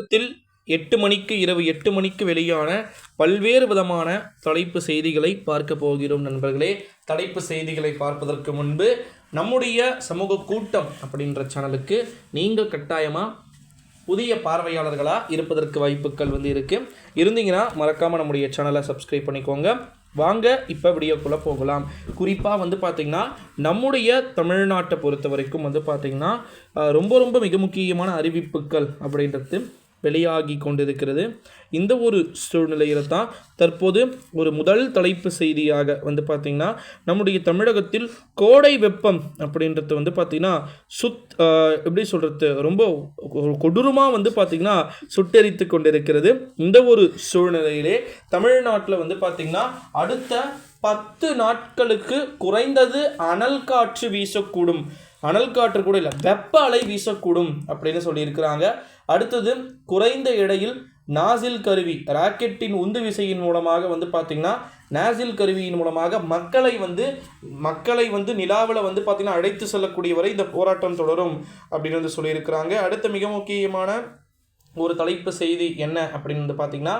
தமிழகத்தில் 8 மணிக்கு இரவு 8 மணிக்கு வெளியான பல்வேறு விதமான தலைப்பு செய்திகளை பார்க்க போகிறோம் நண்பர்களே. தலைப்பு செய்திகளை பார்ப்பதற்கு முன்பு நம்முடைய சமூக கூட்டம் அப்படின்ற சேனலுக்கு நீங்கள் கட்டாயமாக புதிய பார்வையாளர்களாக இருப்பதற்கு வாய்ப்புகள் இருந்தீங்கன்னா மறக்காமல் நம்முடைய சேனலை சப்ஸ்கிரைப் பண்ணிக்கோங்க. வாங்க இப்போ வீடியோக்குள்ளே போகலாம். குறிப்பாக பார்த்திங்கன்னா நம்முடைய தமிழ்நாட்டை பொறுத்த வரைக்கும் பார்த்திங்கன்னா ரொம்ப மிக முக்கியமான அறிவிப்புகள் அப்படின்றது வெளியாகி கொண்டிருக்கிறது. இந்த ஒரு சூழ்நிலையில் தான் தற்போது ஒரு முதல் தலைப்பு செய்தியாக பார்த்திங்கன்னா நம்முடைய தமிழகத்தில் கோடை வெப்பம் அப்படின்றது பார்த்திங்கன்னா எப்படி சொல்கிறது, ரொம்ப கொடூரமாக பார்த்திங்கன்னா சுட்டெரித்து கொண்டிருக்கிறது. இந்த ஒரு சூழ்நிலையிலே தமிழ்நாட்டில் பார்த்திங்கன்னா அடுத்த 10 நாட்களுக்கு குறைந்தது அனல் காற்று வீசக்கூடும். அனல் காற்று கூட இல்லை, வெப்ப அலை வீசக்கூடும் அப்படின்னு சொல்லியிருக்கிறாங்க. அடுத்தது குறைந்த எடையில் நாசில் கருவி, ராக்கெட்டின் உந்து விசையின் மூலமாக பார்த்திங்கன்னா நாசில் கருவியின் மூலமாக மக்களை நிலாவில் பார்த்திங்கன்னா அழைத்து செல்லக்கூடிய வரை இந்த போராட்டம் தொடரும் அப்படின்னு சொல்லியிருக்கிறாங்க. அடுத்த மிக முக்கியமான ஒரு தலைப்பு செய்தி என்ன அப்படின்னு பார்த்திங்கன்னா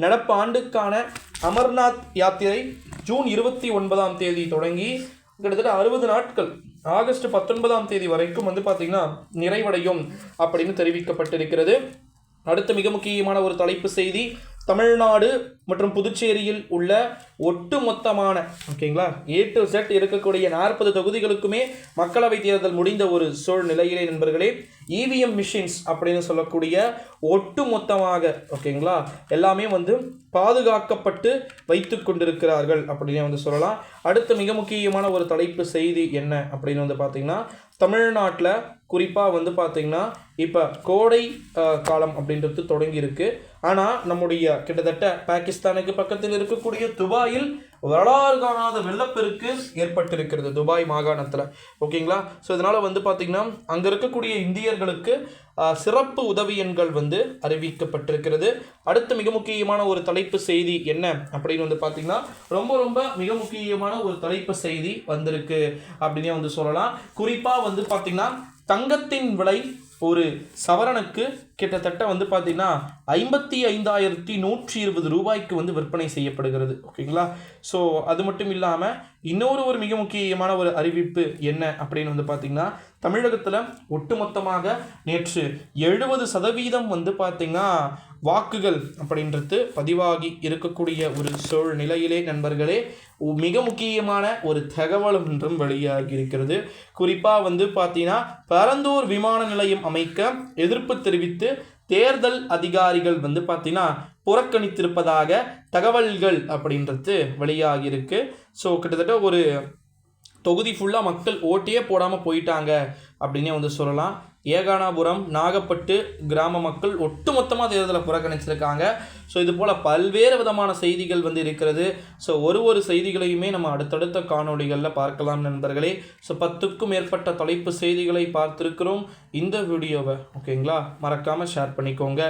நடப்பு ஆண்டுக்கான அமர்நாத் யாத்திரை ஜூன் 29ஆம் தேதி தொடங்கி கிட்டத்தட்ட 60 நாட்கள் ஆகஸ்ட் 19ஆம் தேதி வரைக்கும் பார்த்திங்கன்னா நிறைவடையும் அப்படின்னு தெரிவிக்கப்பட்டிருக்கிறது. அடுத்த மிக முக்கியமான ஒரு தலைப்பு செய்தி, தமிழ்நாடு மற்றும் புதுச்சேரியில் உள்ள ஒட்டுமொத்தமான A to Z இருக்கக்கூடிய 40 தொகுதிகளுக்குமே மக்களவை தேர்தல் முடிந்த ஒரு சூழ்நிலையிலே நண்பர்களே, இவிஎம் மிஷின்ஸ் அப்படின்னு சொல்லக்கூடிய ஒட்டுமொத்தமாக எல்லாமே பாதுகாக்கப்பட்டு வைத்து கொண்டிருக்கிறார்கள் அப்படின்னு சொல்லலாம். அடுத்த மிக முக்கியமான ஒரு தலைப்பு செய்தி என்ன அப்படின்னு பார்த்தீங்கன்னா தமிழ்நாட்டில் குறிப்பாக பார்த்திங்கன்னா இப்போ கோடை காலம் அப்படின்றது தொடங்கியிருக்கு. ஆனால் நம்முடைய கிட்டத்தட்ட பாகிஸ்தானுக்கு பக்கத்தில் இருக்கக்கூடிய துபாயில் வரலாறு காணாத வெள்ளப்பெருக்கு ஏற்பட்டிருக்கிறது துபாய் மாகாணத்தில். ஸோ இதனால் பார்த்திங்கன்னா அங்கே இருக்கக்கூடிய இந்தியர்களுக்கு சிறப்பு உதவி எண்கள் அறிவிக்கப்பட்டிருக்கிறது. அடுத்த மிக முக்கியமான ஒரு தலைப்பு செய்தி என்ன அப்படின்னு பார்த்திங்கன்னா ரொம்ப மிக முக்கியமான ஒரு தலைப்பு செய்தி வந்திருக்கு அப்படின்னே சொல்லலாம். குறிப்பாக பார்த்திங்கன்னா தங்கத்தின் விலை ஒரு சவரனுக்கு கிட்டத்தட்ட பார்த்திங்கன்னா 55,120 ரூபாய்க்கு விற்பனை செய்யப்படுகிறது. ஸோ அது மட்டும் இல்லாமல் இன்னொரு மிக முக்கியமான ஒரு அறிவிப்பு என்ன அப்படின்னு பார்த்திங்கன்னா தமிழகத்தில் ஒட்டுமொத்தமாக நேற்று 70% பார்த்திங்கன்னா வாக்குகள் அப்படின்றது பதிவாகி இருக்கக்கூடிய ஒரு சூழ்நிலையிலே நண்பர்களே மிக முக்கியமான ஒரு தகவல் ஒன்றும் வெளியாகி இருக்கிறது. குறிப்பாக பார்த்திங்கன்னா பரந்தூர் விமான நிலையம் அமைக்க எதிர்ப்பு தெரிவித்து தேர்தல் அதிகாரிகள் பார்த்திங்கன்னா புறக்கணித்திருப்பதாக தகவல்கள் அப்படின்றது வெளியாகியிருக்கு. ஸோ கிட்டத்தட்ட ஒரு தொகுதி ஃபுல்லாக மக்கள் ஓட்டே போடாமல் போயிட்டாங்க அப்படின்னே சொல்லலாம். ஏகானாபுரம், நாகப்பட்டு கிராம மக்கள் ஒட்டுமொத்தமாக தேர்தலை புறக்கணிச்சிருக்காங்க. ஸோ இது போல் பல்வேறு விதமான செய்திகள் இருக்கிறது. ஸோ ஒரு செய்திகளையுமே நம்ம அடுத்தடுத்த காணொளிகளில் பார்க்கலாம் நண்பர்களே. ஸோ 10க்கும் மேற்பட்ட தலைப்பு செய்திகளை பார்த்துருக்கிறோம். இந்த வீடியோவை மறக்காமல் ஷேர் பண்ணிக்கோங்க.